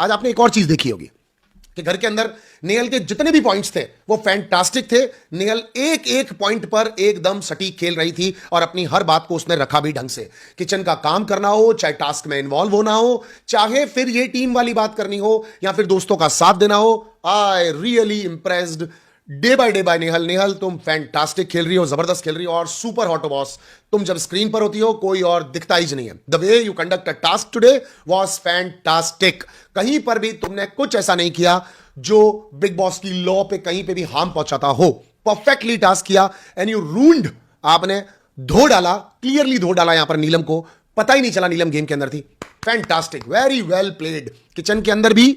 आज आपने एक और चीज देखी होगी कि घर के अंदर नेहल के जितने भी पॉइंट्स थे वो फैंटास्टिक थे। नेहल एक एक पॉइंट पर एकदम सटीक खेल रही थी और अपनी हर बात को उसने रखा भी ढंग से। किचन का काम करना हो, चाहे टास्क में इन्वॉल्व होना हो, चाहे फिर ये टीम वाली बात करनी हो या फिर दोस्तों का साथ देना हो, I really impressed day by Nehal. Nehal तुम फैंटास्टिक खेल रही हो, जबरदस्त खेल रही हो और सुपर हॉट बॉस। तुम जब स्क्रीन पर होती हो कोई और दिखता ही नहीं है। The way you conduct a task today was fantastic. कहीं पर भी तुमने कुछ ऐसा नहीं किया जो बिग बॉस की लॉ पे कहीं पे भी हार्म पहुंचाता हो। परफेक्टली टास्क किया एंड यू रूल्ड। आपने धो डाला, क्लियरली धो डाला यहां पर नीलम को। पता ही नहीं चला नीलम गेम के अंदर थी। Fantastic, very well played. Kitchen के अंदर भी,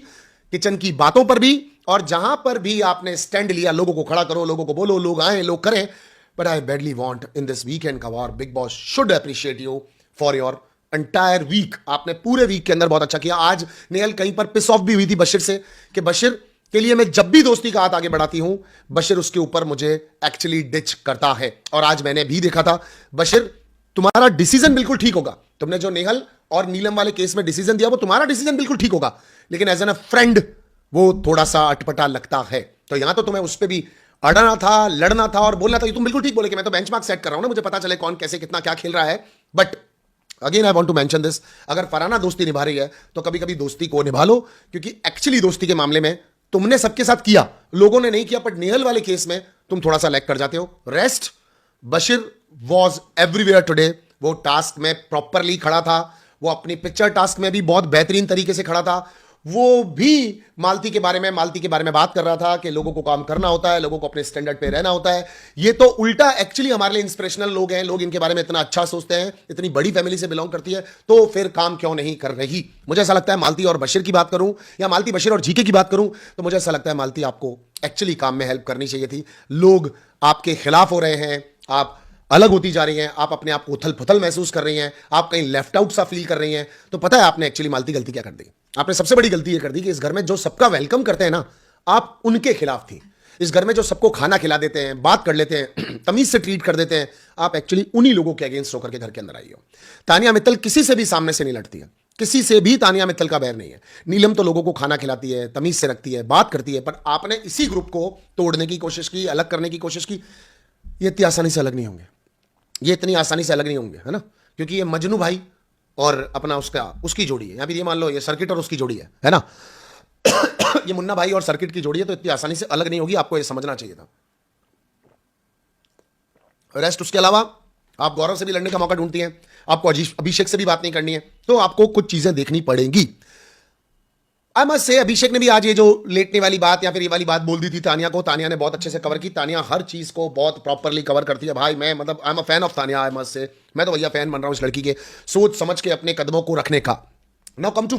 किचन की बातों पर भी, और जहां पर भी आपने स्टैंड लिया, लोगों को खड़ा करो, लोगों को बोलो, लोग आए, लोग करें। But I badly want in this weekend का वार Bigg Boss should appreciate you for your entire week. आपने पूरे वीक के अंदर बहुत अच्छा किया। आज नेहल कहीं पर पिस ऑफ भी हुई थी बशीर से कि बशीर के लिए मैं जब भी दोस्ती का हाथ आगे बढ़ाती हूं, बशीर उसके ऊपर मुझे एक्चुअली डिच करता है। और आज मैंने भी देखा था, बशीर तुम्हारा डिसीजन बिल्कुल ठीक होगा। तुमने जो नेहल और नीलम वाले केस में डिसीजन दिया वो तुम्हारा डिसीजन बिल्कुल ठीक होगा, लेकिन एज एन अ फ्रेंड वो थोड़ा सा अटपटा लगता है। तो यहां तो तुम्हें उस पर भी अड़ना था, लड़ना था और बोलना था। तुम बिल्कुल ठीक बोले कि मैं तो बेंचमार्क सेट कर रहा हूं ना, मुझे पता चले कौन कैसे कितना क्या खेल रहा है। But again I want to mention this, अगर फरहाना दोस्ती निभा रही है तो कभी कभी दोस्ती को निभा लो, क्योंकि एक्चुअली दोस्ती के मामले में तुमने सबके साथ किया, लोगों ने नहीं किया। बट नेहल वाले केस में तुम थोड़ा सा लैग कर जाते हो। Rest, Bashir was everywhere today. वो टास्क में प्रॉपरली खड़ा था, वो अपनी पिक्चर टास्क में भी बहुत बेहतरीन तरीके से खड़ा था। वो भी मालती के बारे में बात कर रहा था कि लोगों को काम करना होता है, लोगों को अपने स्टैंडर्ड पे रहना होता है। ये तो उल्टा एक्चुअली हमारे लिए इंस्पिरेशनल लोग हैं, लोग इनके बारे में इतना अच्छा सोचते हैं, इतनी बड़ी फैमिली से बिलोंग करती है, तो फिर काम क्यों नहीं कर रही। मुझे ऐसा लगता है मालती और बशीर की बात करूं या मालती बशीर और जीके की बात करूं, तो मुझे ऐसा लगता है मालती आपको एक्चुअली काम में हेल्प करनी चाहिए थी। लोग आपके खिलाफ हो रहे हैं, आप अलग होती जा रही हैं, आप अपने आप को उथल पुथल महसूस कर रही हैं, आप कहीं लेफ्ट आउट सा फील कर रही हैं। तो पता है आपने एक्चुअली मालती गलती क्या कर दी? आपने सबसे बड़ी गलती ये कर दी कि इस घर में जो सबका वेलकम करते हैं ना, आप उनके खिलाफ थी। इस घर में जो सबको खाना खिला देते हैं, बात कर लेते हैं, तमीज से ट्रीट कर देते हैं, आप एक्चुअली उन्हीं लोगों के अगेंस्ट होकर के घर के अंदर आई हो। तानिया मित्तल किसी से भी सामने से नहीं लड़ती है, किसी से भी तानिया मित्तल का बैर नहीं है। नीलम तो लोगों को खाना खिलाती है, तमीज से रखती है, बात करती है, पर आपने इसी ग्रुप को तोड़ने की कोशिश की, अलग करने की कोशिश की। ये इतनी आसानी से अलग नहीं होंगे, ये इतनी आसानी से अलग नहीं होंगे, है ना? क्योंकि ये मजनू भाई और अपना उसकी जोड़ी है, या फिर ये मान लो ये सर्किट और उसकी जोड़ी है ना? ये मुन्ना भाई और सर्किट की जोड़ी है, तो इतनी आसानी से अलग नहीं होगी। आपको ये समझना चाहिए था। रेस्ट, उसके अलावा आप गौरव से भी लड़ने का मौका ढूंढती हैं, आपको अभिषेक से भी बात नहीं करनी है, तो आपको कुछ चीजें देखनी पड़ेंगी। आई मस्ट से अभिषेक ने भी आज ये जो लेटने वाली बात या फिर ये वाली बात बोल दी थी तानिया को, तानिया ने बहुत अच्छे से कवर की। तानिया हर चीज को बहुत प्रॉपरली कवर करती है भाई। मैं मतलब I am a fan of Tania. I must say मैं तो भैया फैन बन रहा हूं इस लड़की के, सोच समझ के अपने कदमों को रखने का। Now come to